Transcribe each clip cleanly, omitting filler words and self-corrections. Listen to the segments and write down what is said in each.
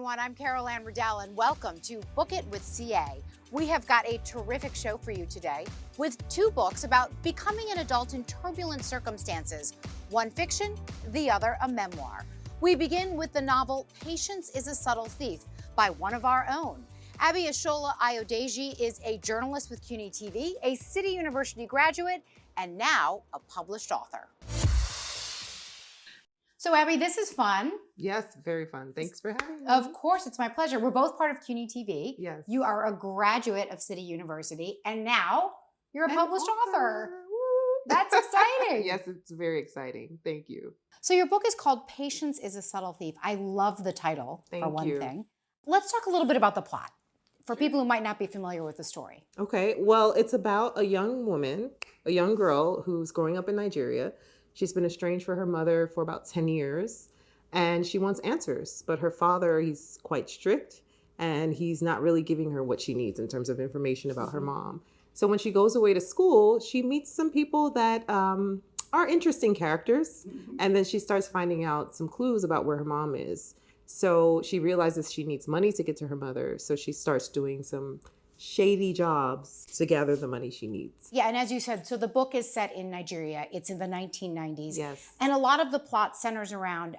everyone. I'm Carol Anne Riddell, and welcome to Book It with CA. We have got a terrific show for you today with two books about becoming an adult in turbulent circumstances. One fiction, the other a memoir. We begin with the novel Patience is a Subtle Thief by one of our own. Abi Ishola-Ayodeji is a journalist with CUNY TV, a City University graduate, and now a published author. So Abi, this is fun. Yes, very fun. Thanks for having me. Of course, it's my pleasure. We're both part of CUNY TV. Yes. You are a graduate of City University, and now you're a published author. That's exciting. Yes, it's very exciting. Thank you. So your book is called Patience is a Subtle Thief. I love the title, for one thing. Let's talk a little bit about the plot for people who might not be familiar with the story. Okay, well, it's about a young woman, a young girl who's growing up in Nigeria. She's been estranged from her mother for about 10 years, and she wants answers. But her father, he's quite strict, and he's not really giving her what she needs in terms of information about her mom. So when she goes away to school, she meets some people that are interesting characters, and then she starts finding out some clues about where her mom is. So she realizes she needs money to get to her mother, so she starts doing some shady jobs to gather the money she needs. Yeah, and as you said, so the book is set in Nigeria. It's in the 1990s. Yes. And a lot of the plot centers around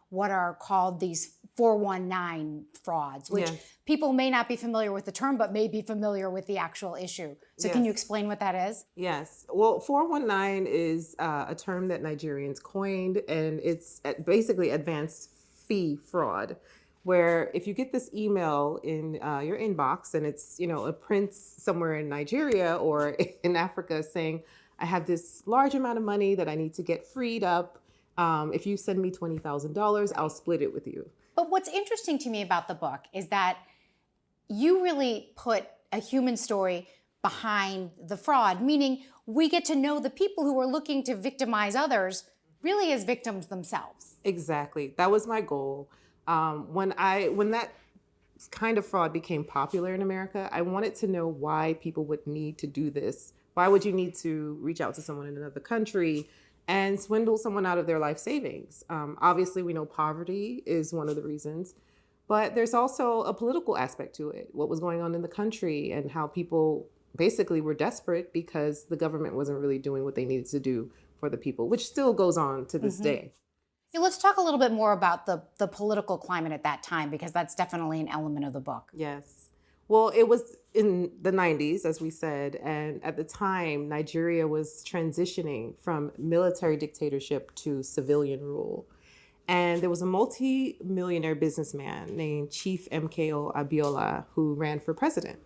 what are called these 419 frauds, which people may not be familiar with the term, but may be familiar with the actual issue. So can you explain what that is? Yes. Well, 419 is a term that Nigerians coined, and it's basically advanced fee fraud, where if you get this email in your inbox and it's, a prince somewhere in Nigeria or in Africa saying, I have this large amount of money that I need to get freed up. If you send me $20,000, I'll split it with you. But what's interesting to me about the book is that you really put a human story behind the fraud, meaning we get to know the people who are looking to victimize others really as victims themselves. Exactly. That was my goal. When that kind of fraud became popular in America, I wanted to know why people would need to do this. Why would you need to reach out to someone in another country and swindle someone out of their life savings? Obviously, we know poverty is one of the reasons, but there's also a political aspect to it. What was going on in the country and how people basically were desperate because the government wasn't really doing what they needed to do for the people, which still goes on to this day. Yeah, let's talk a little bit more about the political climate at that time, because that's definitely an element of the book. Yes. Well, it was in the 90s, as we said, and at the time, Nigeria was transitioning from military dictatorship to civilian rule. And there was a multi-millionaire businessman named Chief MKO Abiola who ran for president.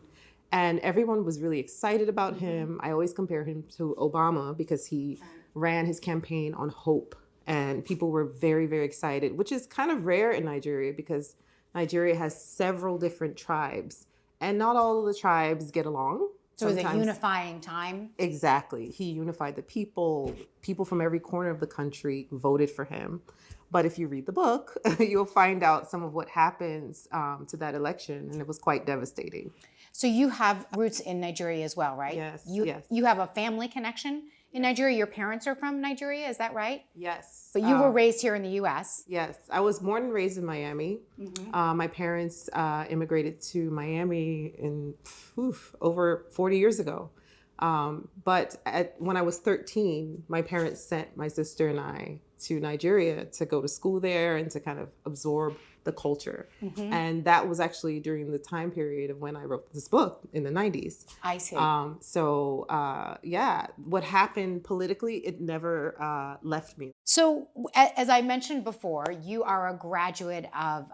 And everyone was really excited about him. I always compare him to Obama because he ran his campaign on hope. And people were very, very excited, which is kind of rare in Nigeria because Nigeria has several different tribes and not all of the tribes get along. So it's a unifying time? Exactly. He unified the people. People from every corner of the country voted for him. But if you read the book, you'll find out some of what happens to that election, and it was quite devastating. So you have roots in Nigeria as well, right? Yes. You have a family connection in Nigeria. Your parents are from Nigeria, is that right? Yes. But you were raised here in the U.S. Yes. I was born and raised in Miami. My parents immigrated to Miami over 40 years ago. But when I was 13, my parents sent my sister and I to Nigeria to go to school there and to kind of absorb the culture. And that was actually during the time period of when I wrote this book in the 90s. I see. What happened politically, it never left me. So as I mentioned before, you are a graduate of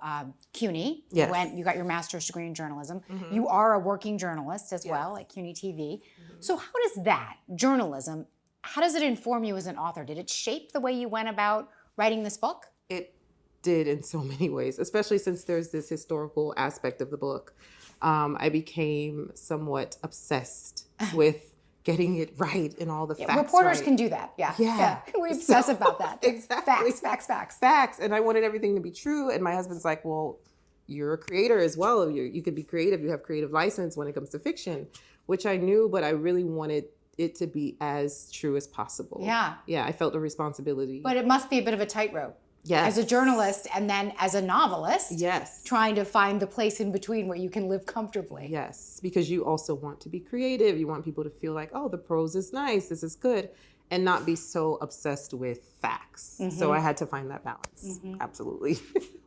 CUNY. Yes. You got your master's degree in journalism. You are a working journalist as well at CUNY TV. So how does that, journalism, how does it inform you as an author? Did it shape the way you went about writing this book? It did in so many ways, especially since there's this historical aspect of the book. I became somewhat obsessed with getting it right and all the facts reporters right. can do that. Yeah. We obsess about that. Exactly. Facts. Facts. And I wanted everything to be true. And my husband's like, well, you're a creator as well. You could be creative. You have creative license when it comes to fiction, which I knew, but I really wanted it to be as true as possible. Yeah. Yeah, I felt a responsibility. But it must be a bit of a tightrope. Yes. as a journalist and then as a novelist. Yes. Trying to find the place in between where you can live comfortably. Yes, because you also want to be creative. You want people to feel like, oh, the prose is nice, this is good, and not be so obsessed with facts. So I had to find that balance. Absolutely.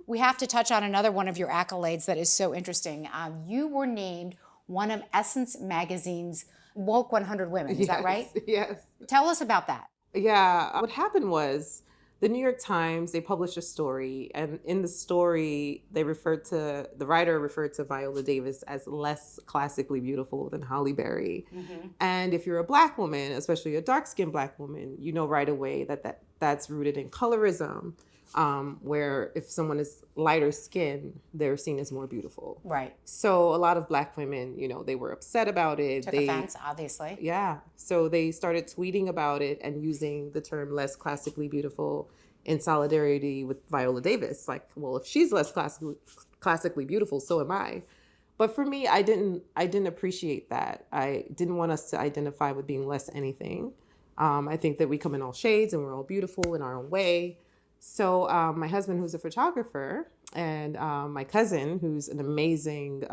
We have to touch on another one of your accolades that is so interesting. You were named one of Essence Magazine's Woke 100 Women. Is that right? Yes. Tell us about that. Yeah. What happened was the New York Times, they published a story, and in the story, the writer referred to Viola Davis as less classically beautiful than Halle Berry. And if you're a Black woman, especially a dark-skinned Black woman, you know right away that's rooted in colorism, where if someone is lighter skinned, they're seen as more beautiful. Right. So a lot of Black women, they were upset about it. Took offense, obviously. Yeah. So they started tweeting about it and using the term less classically beautiful in solidarity with Viola Davis. Like, well, if she's less classically beautiful, so am I. But for me, I didn't appreciate that. I didn't want us to identify with being less anything. I think that we come in all shades and we're all beautiful in our own way. So my husband, who's a photographer, and my cousin, who's an amazing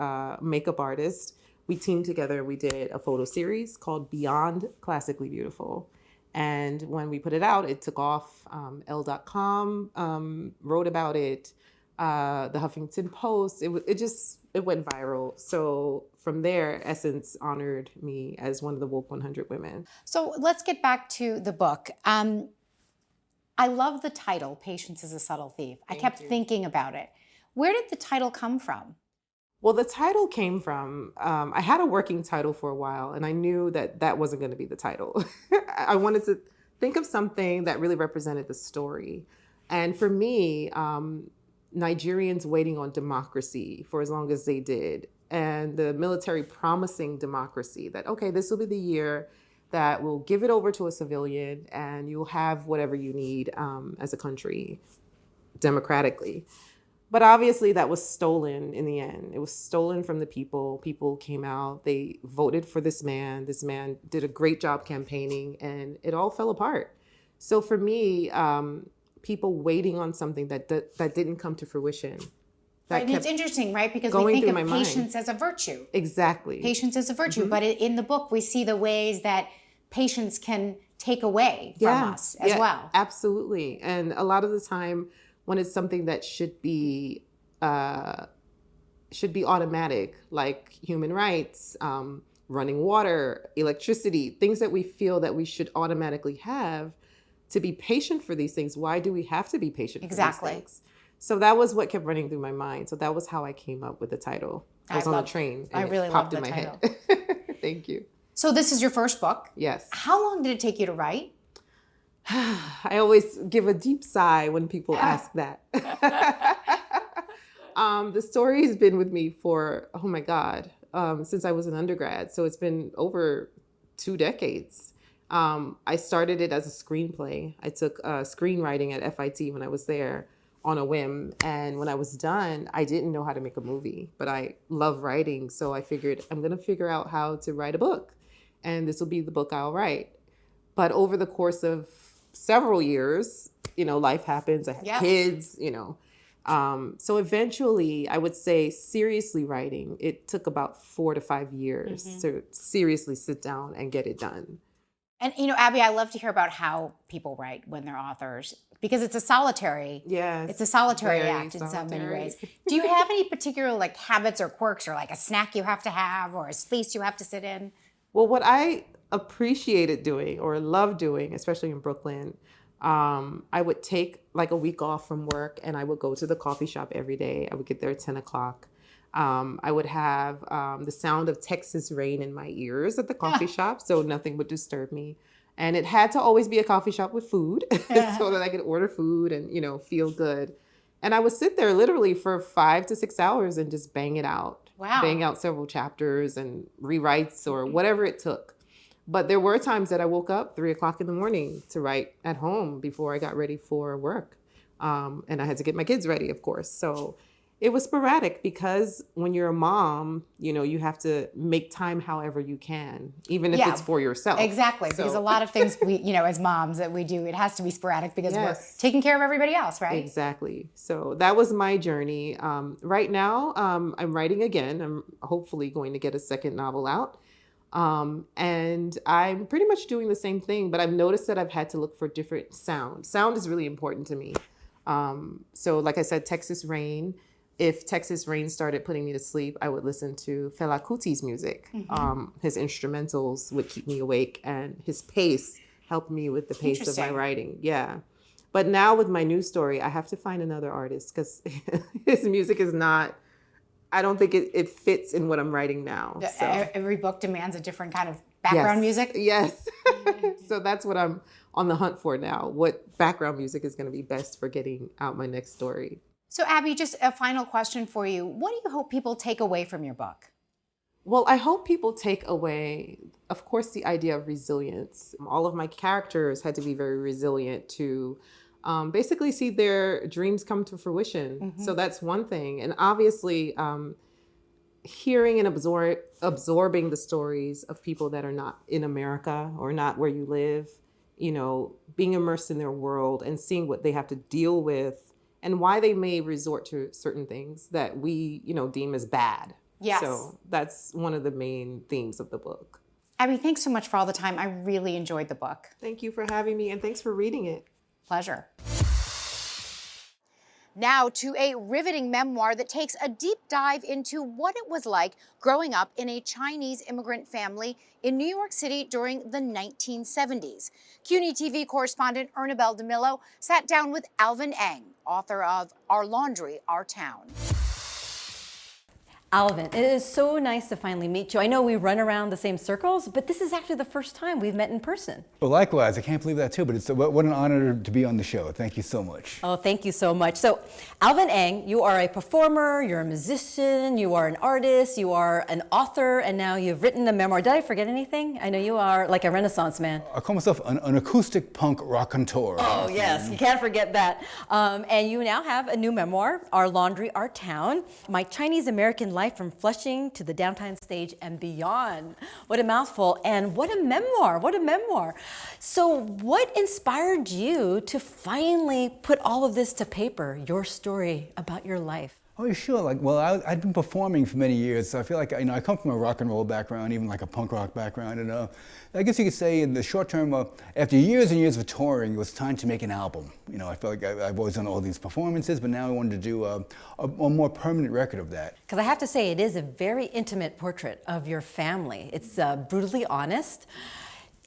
makeup artist, we teamed together. We did a photo series called Beyond Classically Beautiful. And when we put it out, it took off. Elle.com wrote about it. The Huffington Post. It went viral. So from there, Essence honored me as one of the Woke 100 women. So let's get back to the book. I love the title, Patience is a Subtle Thief. I kept thinking about it. Where did the title come from? Well, the title came from, I had a working title for a while, and I knew that wasn't going to be the title. I wanted to think of something that really represented the story. And for me, Nigerians waiting on democracy for as long as they did, and the military promising democracy, that, okay, this will be the year that will give it over to a civilian and you'll have whatever you need as a country democratically. But obviously that was stolen in the end. It was stolen from the people. People came out, they voted for this man. This man did a great job campaigning and it all fell apart. So for me, people waiting on something that didn't come to fruition. Right, and it's interesting, right? Because we think of patience as a virtue. Exactly. Patience as a virtue. But in the book, we see the ways that patience can take away from us as well. Absolutely. And a lot of the time when it's something that should be automatic, like human rights, running water, electricity, things that we feel that we should automatically have, to be patient for these things. Why do we have to be patient for these things? So that was what kept running through my mind. So that was how I came up with the title. I was on a train and it popped in my head. Thank you. So this is your first book? Yes. How long did it take you to write? I always give a deep sigh when people ask that. The story has been with me for, oh my God, since I was an undergrad. So it's been over 2 decades. I started it as a screenplay. I took screenwriting at FIT when I was there on a whim. And when I was done, I didn't know how to make a movie, but I love writing. So I figured I'm going to figure out how to write a book. And this will be the book I'll write. But over the course of several years, life happens. I had kids, So eventually, I would say seriously writing, it took about 4 to 5 years to seriously sit down and get it done. And, Abi, I love to hear about how people write when they're authors, because it's a solitary act in so many ways. Do you have any particular habits or quirks, or a snack you have to have, or a space you have to sit in? Well, what I appreciated doing or loved doing, especially in Brooklyn, I would take a week off from work and I would go to the coffee shop every day. I would get there at 10 o'clock. I would have the sound of Texas rain in my ears at the coffee shop, so nothing would disturb me. And it had to always be a coffee shop with food so that I could order food and, feel good. And I would sit there literally for 5 to 6 hours and just bang it out. Wow. Bang out several chapters and rewrites or whatever it took. But there were times that I woke up 3 o'clock in the morning to write at home before I got ready for work. And I had to get my kids ready, of course. So It was sporadic because when you're a mom, you have to make time however you can, even if it's for yourself. Exactly, because a lot of things we, as moms that we do, it has to be sporadic because we're taking care of everybody else, right? Exactly. So that was my journey. Right now, I'm writing again. I'm hopefully going to get a second novel out. And I'm pretty much doing the same thing, but I've noticed that I've had to look for different sound. Sound is really important to me. So like I said, Texas Rain. If Texas Rain started putting me to sleep, I would listen to Fela Kuti's music. His instrumentals would keep me awake, and his pace helped me with the pace of my writing. Yeah. But now with my new story, I have to find another artist because his music is not, I don't think it fits in what I'm writing now. So. Every book demands a different kind of background music? Yes. So that's what I'm on the hunt for now. What background music is going to be best for getting out my next story. So Abi, just a final question for you. What do you hope people take away from your book? Well, I hope people take away, of course, the idea of resilience. All of my characters had to be very resilient to basically see their dreams come to fruition. So that's one thing. And obviously, hearing and absorbing the stories of people that are not in America or not where you live, being immersed in their world and seeing what they have to deal with and why they may resort to certain things that we, deem as bad. Yes. So that's one of the main themes of the book. Abi, thanks so much for all the time. I really enjoyed the book. Thank you for having me, and thanks for reading it. Pleasure. Now to a riveting memoir that takes a deep dive into what it was like growing up in a Chinese immigrant family in New York City during the 1970s. CUNY TV correspondent Ernabel Demillo sat down with Alvin Eng, author of Our Laundry, Our Town. Alvin, it is so nice to finally meet you. I know we run around the same circles, but this is actually the first time we've met in person. Well, likewise, I can't believe that too, but what an honor to be on the show. Thank you so much. Oh, thank you so much. So, Alvin Eng, you are a performer, you're a musician, you are an artist, you are an author, and now you've written a memoir. Did I forget anything? I know you are like a Renaissance man. I call myself an acoustic punk raconteur. Oh, yes, you can't forget that. And you now have a new memoir, Our Laundry, Our Town, My Chinese American Life from Flushing to the Downtown Stage and Beyond. What a mouthful, and what a memoir, what a memoir. So what inspired you to finally put all of this to paper, your story about your life? Oh, sure. I'd been performing for many years, so I feel like, I come from a rock and roll background, even like a punk rock background, and I guess you could say in the short term, after years and years of touring, it was time to make an album. I felt like I've always done all these performances, but now I wanted to do a more permanent record of that. Because I have to say, it is a very intimate portrait of your family. It's brutally honest,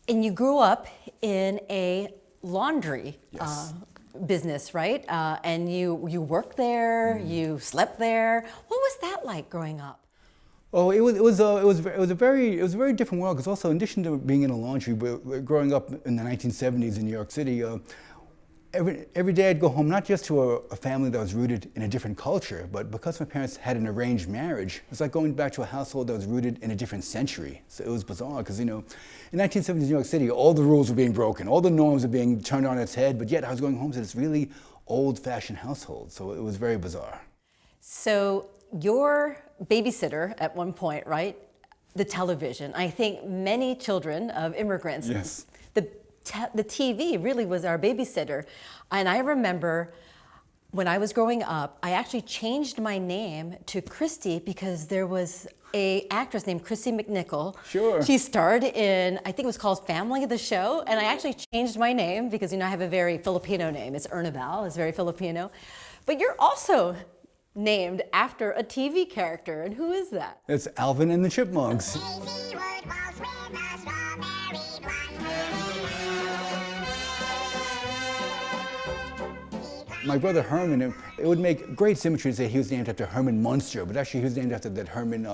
and you grew up in a laundry business, right? And you worked there, you slept there. What was that like growing up? Oh, it was a very different world, because also in addition to being in a laundry, growing up in the 1970s in New York City, every day I'd go home not just to a family that was rooted in a different culture, but because my parents had an arranged marriage, it was like going back to a household that was rooted in a different century. So it was bizarre, because in 1970s New York City, all the rules were being broken, all the norms were being turned on its head, but yet I was going home to this really old-fashioned household. So it was very bizarre. So your babysitter at one point, right? The television. I think many children of immigrants, yes. The TV really was our babysitter. And I remember when I was growing up, I actually changed my name to Christy because there was an actress named Christy McNichol. Sure. She starred in, I think it was called Family, the show, and I actually changed my name because, I have a very Filipino name. It's Ernabel, it's very Filipino. But you're also named after a TV character, and who is that? It's Alvin and the Chipmunks. My brother Herman, it would make great symmetry to say he was named after Herman Munster, but actually he was named after that Herman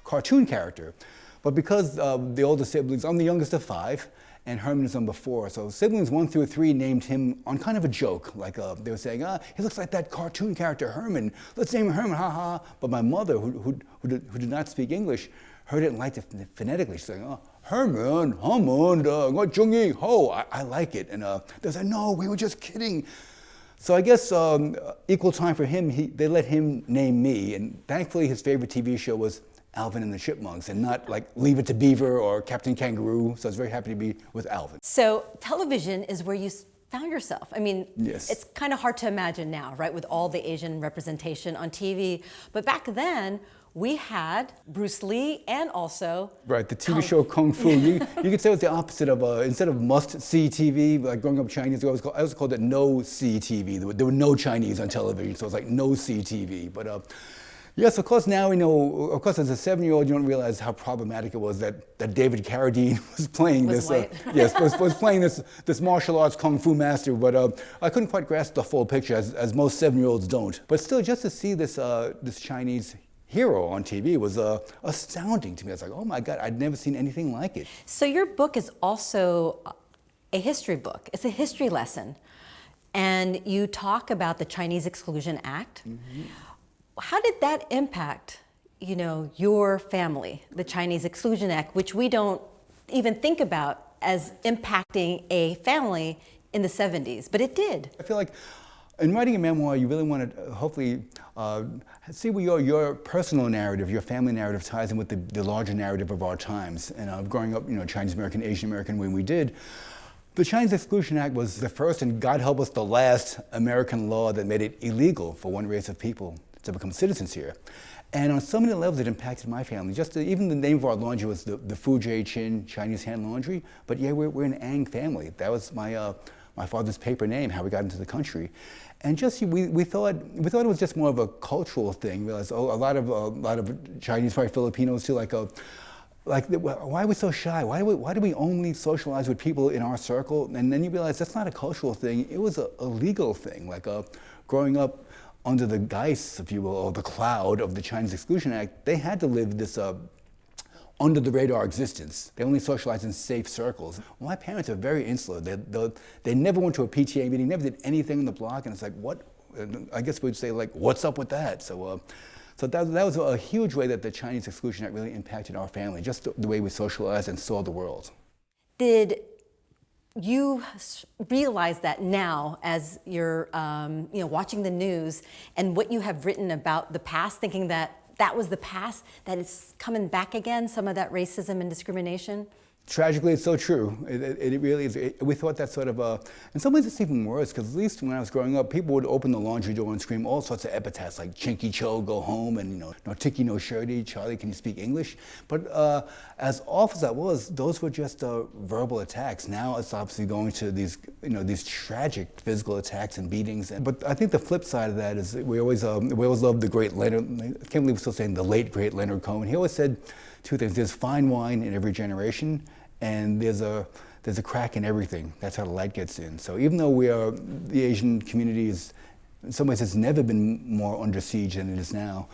cartoon character. But because the older siblings, I'm the youngest of 5, and Herman is number 4, so siblings 1 through 3 named him on kind of a joke, like they were saying, he looks like that cartoon character Herman, let's name him Herman, ha ha. But my mother, who did not speak English, heard it and liked it phonetically. She's like, Herman, Hammond, Jungi, ho, I like it. And they said, no, we were just kidding. So I guess equal time for him, they let him name me, and thankfully his favorite TV show was Alvin and the Chipmunks, and not like Leave It to Beaver or Captain Kangaroo, so I was very happy to be with Alvin. So television is where you found yourself. I mean, yes. It's kind of hard to imagine now, right, with all the Asian representation on TV. But back then, we had Bruce Lee and also... Right, the TV show Kung Fu. You could say it was the opposite of, instead of must-see TV, like growing up Chinese, I always called it no-see TV. There were no Chinese on television, so it was like no-see TV. But yes, of course, now we know, of course, as a 7-year-old, you don't realize how problematic it was that David Carradine was playing was playing this martial arts kung fu master, but I couldn't quite grasp the full picture, as most 7-year-olds don't. But still, just to see this Chinese hero on TV was astounding to me. I was like, oh my God, I'd never seen anything like it. So your book is also a history book. It's a history lesson. And you talk about the Chinese Exclusion Act. Mm-hmm. How did that impact, your family, the Chinese Exclusion Act, which we don't even think about as impacting a family in the 70s, but it did. I feel like in writing a memoir, you really want to hopefully see where your personal narrative, your family narrative ties in with the larger narrative of our times. And growing up, Chinese American, Asian American, when we did, the Chinese Exclusion Act was the first, and God help us, the last American law that made it illegal for one race of people to become citizens here. And on so many levels, it impacted my family. Even the name of our laundry was the Fujie Chin Chinese Hand Laundry, but yeah, we're an Eng family. That was my father's paper name, how we got into the country. And just we thought it was just more of a cultural thing. We realized, a lot of Chinese, probably Filipinos too, why are we so shy? Why do we only socialize with people in our circle? And then you realize that's not a cultural thing. It was a legal thing. Growing up under the guise, if you will, or the cloud of the Chinese Exclusion Act, they had to live this under the radar existence. They only socialized in safe circles. Well, my parents are very insular. They never went to a PTA meeting, never did anything on the block, and it's like, what? I guess we'd say, what's up with that? So that was a huge way that the Chinese Exclusion Act really impacted our family, just the way we socialized and saw the world. Did you realize that now as you're watching the news and what you have written about the past, thinking that was the past, that it's coming back again, some of that racism and discrimination? Tragically, it's so true. It really is. We thought that sort of, in some ways it's even worse, because at least when I was growing up, people would open the laundry door and scream all sorts of epithets like Chinky Cho, go home, and no Tiki, no Shirty, Charlie, can you speak English? But as awful as that was, those were just verbal attacks. Now it's obviously going to these tragic physical attacks and beatings. But I think the flip side of that is we always loved the great Leonard, I can't believe we're still saying the late great Leonard Cohen. He always said two things: there's fine wine in every generation, and there's a crack in everything. That's how the light gets in. So even though the Asian community is, in some ways, it's never been more under siege than it is now.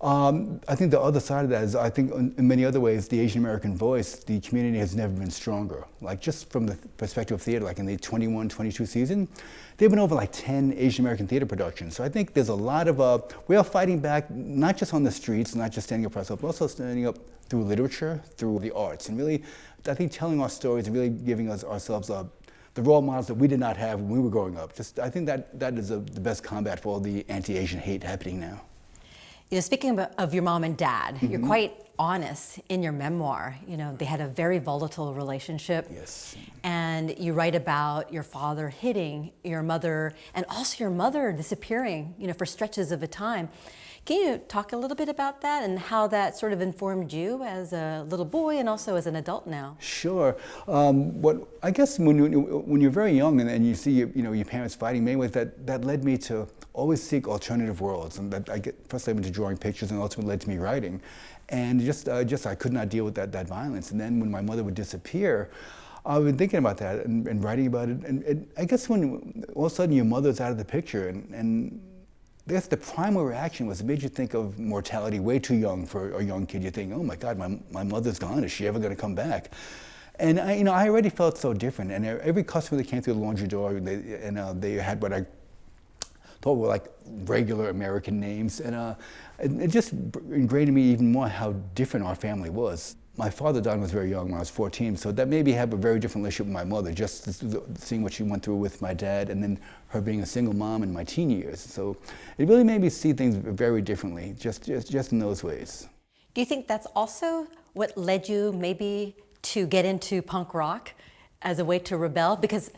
I think the other side of that is, I think in many other ways, the Asian American voice, the community has never been stronger. Just from the perspective of theater, in the 21-22 season, there have been over 10 Asian American theater productions. So I think there's a lot of, we are fighting back, not just on the streets, not just standing up for ourselves, but also standing up through literature, through the arts, and really, I think telling our stories and really giving ourselves the role models that we did not have when we were growing up. I think that is the best combat for all the anti-Asian hate happening now. Speaking of your mom and dad, Mm-hmm. you're quite honest in your memoir. They had a very volatile relationship. Yes. And you write about your father hitting your mother, and also your mother disappearing, for stretches of a time. Can you talk a little bit about that and how that sort of informed you as a little boy and also as an adult now? Sure. I guess when you're very young and you see your parents fighting, many ways that led me to always seek alternative worlds, and that first led me to drawing pictures and ultimately led to me writing, and just I could not deal with that violence. And then when my mother would disappear, I've been thinking about that and writing about it. And I guess when all of a sudden your mother's out of the picture, and I guess the primal reaction was it made you think of mortality way too young for a young kid. You think, oh my God, my mother's gone. Is she ever going to come back? And I already felt so different. And every customer that came through the laundry door, they had what I thought were regular American names, and it just ingrained in me even more how different our family was. My father died when I was very young, when I was 14, so that made me have a very different relationship with my mother, just seeing what she went through with my dad, and then her being a single mom in my teen years. So it really made me see things very differently, just in those ways. Do you think that's also what led you maybe to get into punk rock as a way to rebel? Because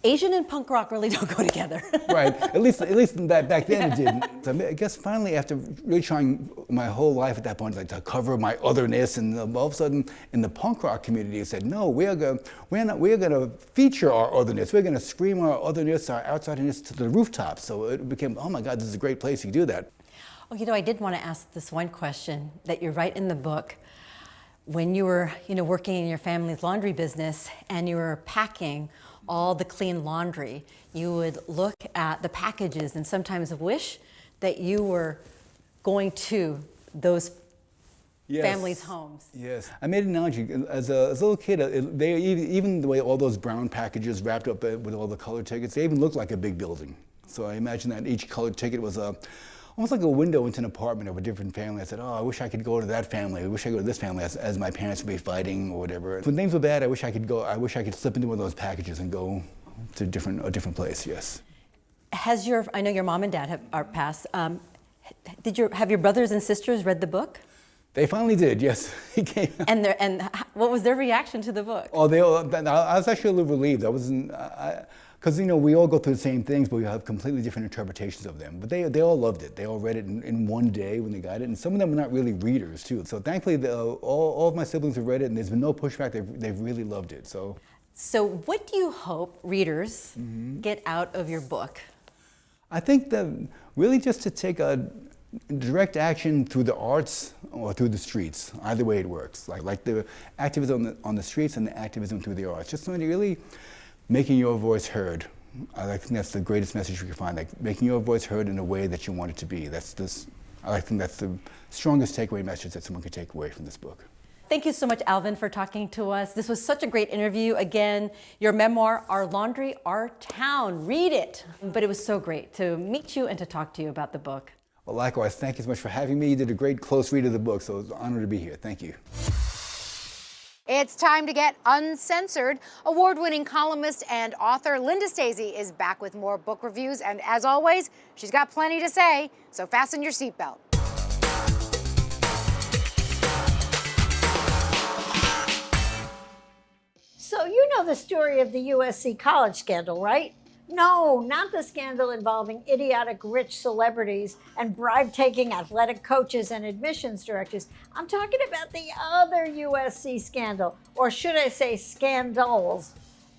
Asian and punk rock really don't go together. Right, at least back then it didn't. So I guess finally, after really trying my whole life at that point, like to cover my otherness, and all of a sudden in the punk rock community, it said, no, we're gonna feature our otherness. We're gonna scream our otherness, our outsiderness to the rooftops. So it became, oh my God, this is a great place to do that. Oh, you know, I did want to ask this one question that you write in the book. When you were, working in your family's laundry business and you were packing all the clean laundry, you would look at the packages and sometimes wish that you were going to those families' homes. Yes, I made an analogy. As a little kid, even the way all those brown packages wrapped up with all the color tickets, they even looked like a big building. So I imagine that each colored ticket was almost like a window into an apartment of a different family. I said, oh, I wish I could go to that family. I wish I could go to this family as my parents would be fighting or whatever. When things were bad, I wish I could slip into one of those packages and go to a different place, yes. I know your mom and dad are passed. Have your brothers and sisters read the book? They finally did, yes. And what was their reaction to the book? Oh, I was actually a little relieved. I wasn't, because we all go through the same things, but we have completely different interpretations of them. But they all loved it. They all read it in one day when they got it, and some of them were not really readers too. So thankfully, all of my siblings have read it, and there's been no pushback. They've really loved it. So what do you hope readers get out of your book? I think that really just to take a direct action through the arts or through the streets. Either way it works. Like the activism on the streets and the activism through the arts. Just really making your voice heard. I think that's the greatest message we can find, like making your voice heard in a way that you want it to be. I think that's the strongest takeaway message that someone could take away from this book. Thank you so much, Alvin, for talking to us. This was such a great interview. Again, your memoir, Our Laundry, Our Town. Read it. But it was so great to meet you and to talk to you about the book. Well, likewise, thank you so much for having me. You did a great close read of the book, so it's an honor to be here. Thank you. It's time to get uncensored. Award-winning columnist and author Linda Stasi is back with more book reviews, and as always, she's got plenty to say, so fasten your seatbelt. So you know the story of the USC college scandal, right? No, not the scandal involving idiotic rich celebrities and bribe-taking athletic coaches and admissions directors. I'm talking about the other USC scandal, or should I say scandals.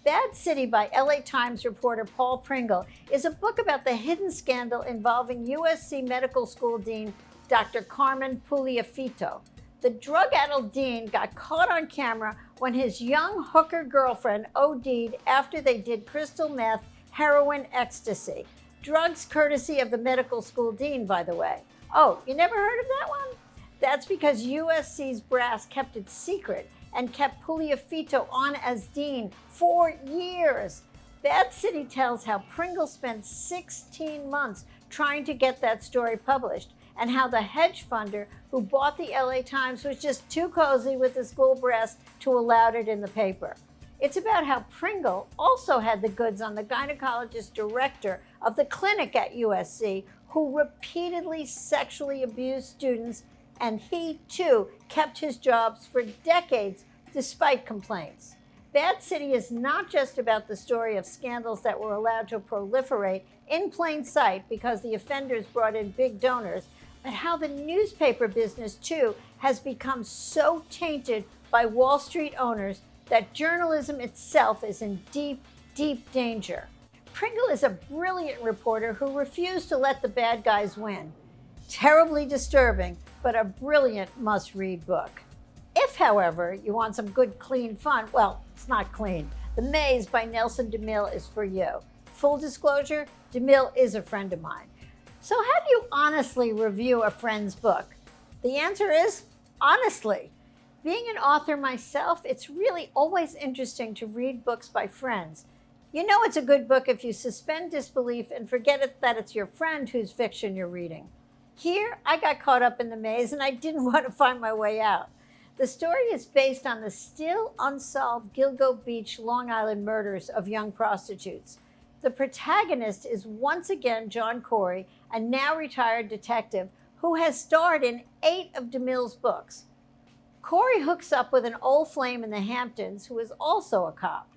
Bad City by LA Times reporter Paul Pringle is a book about the hidden scandal involving USC Medical School Dean Dr. Carmen Puliafito. The drug-addled dean got caught on camera when his young hooker girlfriend OD'd after they did crystal meth, heroin, ecstasy. Drugs courtesy of the medical school dean, by the way. Oh, you never heard of that one? That's because USC's brass kept it secret and kept Puliafito on as dean for years. Bad City tells how Pringle spent 16 months trying to get that story published, and how the hedge funder who bought the LA Times was just too cozy with the school brass to allow it in the paper. It's about how Pringle also had the goods on the gynecologist director of the clinic at USC who repeatedly sexually abused students, and he too kept his jobs for decades despite complaints. Bad City is not just about the story of scandals that were allowed to proliferate in plain sight because the offenders brought in big donors, but how the newspaper business too has become so tainted by Wall Street owners that journalism itself is in deep, deep danger. Pringle is a brilliant reporter who refused to let the bad guys win. Terribly disturbing, but a brilliant must-read book. If, however, you want some good, clean fun, well, it's not clean. The Maze by Nelson DeMille is for you. Full disclosure, DeMille is a friend of mine. So how do you honestly review a friend's book? The answer is honestly. Being an author myself, it's really always interesting to read books by friends. You know it's a good book if you suspend disbelief and forget that it's your friend whose fiction you're reading. Here, I got caught up in the maze and I didn't want to find my way out. The story is based on the still unsolved Gilgo Beach, Long Island murders of young prostitutes. The protagonist is once again John Corey, a now retired detective who has starred in 8 of DeMille's books. Corey hooks up with an old flame in the Hamptons who is also a cop.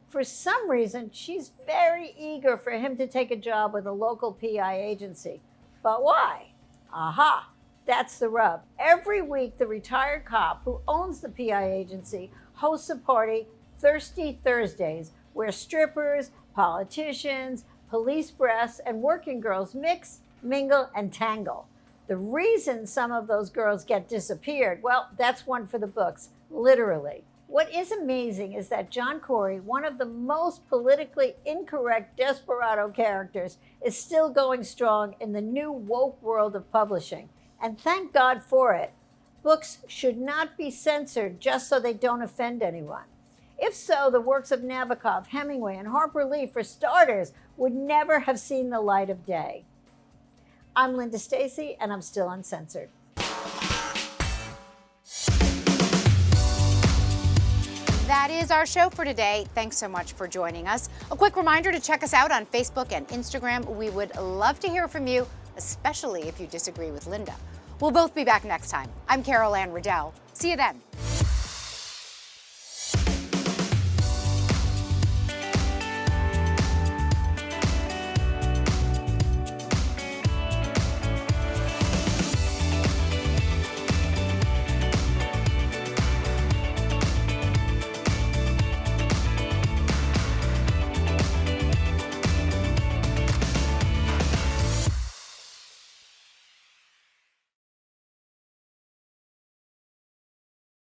For some reason, she's very eager for him to take a job with a local PI agency. But why? Aha! That's the rub. Every week, the retired cop who owns the PI agency hosts a party, Thirsty Thursdays, where strippers, politicians, police brass, and working girls mix, mingle, and tangle. The reason some of those girls get disappeared, well, that's one for the books, literally. What is amazing is that John Corey, one of the most politically incorrect desperado characters, is still going strong in the new woke world of publishing. And thank God for it. Books should not be censored just so they don't offend anyone. If so, the works of Nabokov, Hemingway, and Harper Lee, for starters, would never have seen the light of day. I'm Linda Stasi, and I'm still uncensored. That is our show for today. Thanks so much for joining us. A quick reminder to check us out on Facebook and Instagram. We would love to hear from you, especially if you disagree with Linda. We'll both be back next time. I'm Carol Anne Riddell. See you then.